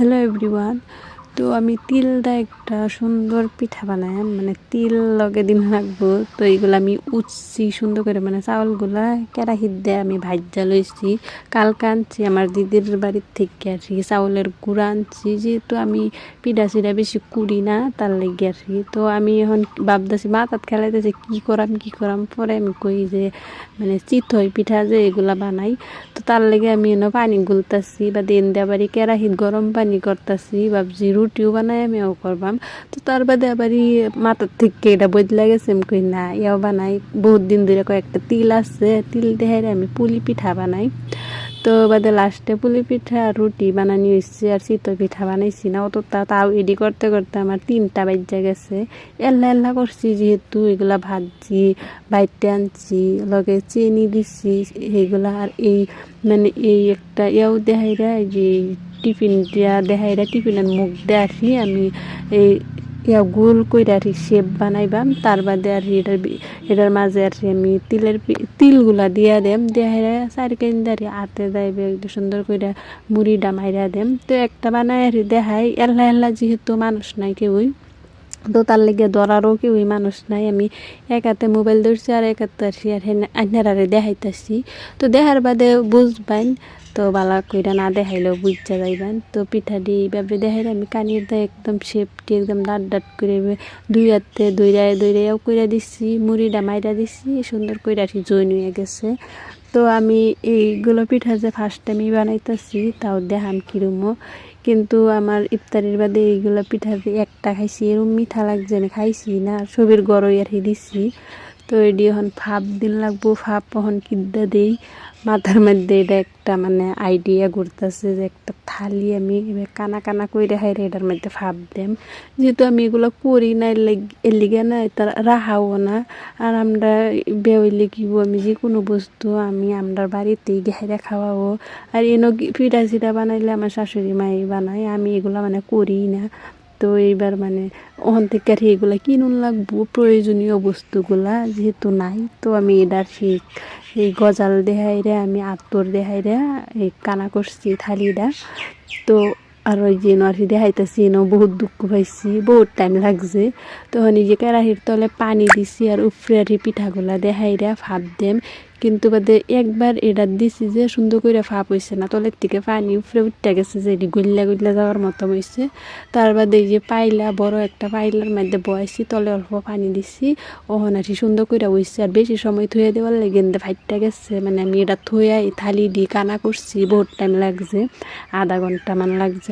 Hello everyone. তো আমি তিল দা একটা সুন্দর পিঠা বানাই, মানে তিল লগে দিন রাখবো। তো এইগুলো আমি উঠছি সুন্দর করে, মানে চাউলগুলা কেরাহিত দিয়ে আমি ভাজ্যা লইছি। কালকে আনছি আমার দিদির বাড়ির থেকে আর কি, চাউলের গুঁড়া আনছি। যেহেতু আমি পিঠা চিড়া বেশি কুড়ি না, তার লেগে আর কি। তো আমি এখন ভাবতেছি মাথাত খেলাইতেছি কি করাম। পরে আমি কই যে মানে চিতই পিঠা যে এগুলা বানাই। তো তার লেগে আমি পানি গুলতাছি বা দেন দেবারই কেরাহিত গরম পানি করতেছি, ভাবছি রুটিও বানাই আমিও করবাম। তো তার বাদে আবারই মাথার থেকে এটা বদলা গেছে, আমি কই না ইয়াও বানাই। বহুত দিন ধরে কয়েকটা তিল আছে, তিল দিয়ে আমি পুলি পিঠা বানাই। তো বাদে লাস্টে পুলি পিঠা রুটি বানানি হয়েছে, আর চিতই পিঠা বানাইছি না অত। তাও এডি করতে করতে আমার 3টা বাজে গেছে। এল্লা করছি, যেহেতু এগুলা ভাজি বাইতে আনছি, লগে চিনি দিছি এইগুলা। আর এই মানে এই একটা ইয়াও দেখাইরা, যে টিফিন দিয়া দেখাইরা, টিফিনের মুখ দিয়ে আসি আমি এই ইয়া গোল কইরা আর শেপ বানাইবাম। তার বাদে আর এটার মাঝে আর আমি তিলগুলা দিয়া দেম, দেখাইরা 4 কেন্দারি হাতে যাইবে একটু সুন্দর কইরা মুড়িটা মাইরা দেম। তো একটা বানাই আর দেখাই, এল্লা যেহেতু মানুষ নাই কেউই, তো তার লেগে ধরারও কেউই মানুষ নাই। আমি এক হাতে মোবাইল ধরছি আর এক হাতে আসি আর আইনারে দেখাইতেছি। তো দেখার বাদে বুঝবাইন, তো বালা কইরা না দেখাইলেও বুঝা যাইবেন। তো পিঠা দিয়ে এইভাবে দেখাইলে আমি কানির দেয় একদম শেপটি একদম ডাট করে 2 হাতে দইরাও কইরা দিচ্ছি, মুড়িটা মাইরা দিচ্ছি, সুন্দর কইরা আর জয়েন হয়ে গেছে। তো আমি এইগুলো পিঠা যে ফার্স্ট টাইমই বানাইতেছি, তাও দেখাম কিরমো। কিন্তু আমার ইফতারির বাদে এইগুলো পিঠা একটা খাইছি, এরম মিঠা লাগছে, আমি খাইছি না, ছবির গড়ই আর দিছি। তো এটি এখন ভাপ দিন লাগবো। ভাপ এখন কিদ্দা দেই মাথার মধ্যে, এটা একটা মানে আইডিয়া ঘুরতেছে যে একটা থালি আমি কানা কইরা খাই এটার মধ্যে ভাপ দেম। যেহেতু আমি এগুলো করি না, এর লিগে না এটা রাখাও না। আর আমরা বেউইলে কিবো, আমি যে কোনো বস্তু আমরা বাড়িতেই ঘেরা খাওয়াবো। আর এনো পিঠা চিঠা বানাইলে আমার শাশুড়ি মাই বানায়, আমি এগুলো মানে করি না। তো এইবার মানে ওখান থেকে আর এগুলো কিনুন লাগবো, প্রয়োজনীয় বস্তুগুলা যেহেতু নাই। তো আমি এটার এই গজাল দেহাইরে আমি আতর দেহাইরে এই কানা করছি থালিটা। তো আর ওই যে নরসি দেখাইতেছি বহুত দুঃখ পাইছি, বহুত টাইম লাগছে। তখন এই যে কেরাহির তলে পানি দিছি আর উপরে আর পিঠাগুলা দেখাইরা ভাপ দেম। কিন্তু বাদে একবার এটা দিছি যে সুন্দর করে ভাপ হয়েছে না, তলের থেকে পানি উপরে উঠতে গেছে, যে এটি গল্লা যাওয়ার মতো হয়েছে। তার বাদে এই যে পাইলা, বড় একটা পাইলার মধ্যে বয়াইছি, তলে অল্প পানি দিছি, ওহন আর সুন্দর করে হয়েছে। আর বেশি সময় থুয়ে দেওয়ার লেগে ফাইটটা গেছে, মানে আমি এটা থুয়ে থালি দিয়ে কানা করছি, বহুত টাইম লাগছে, আধা ঘন্টা মান লাগছে।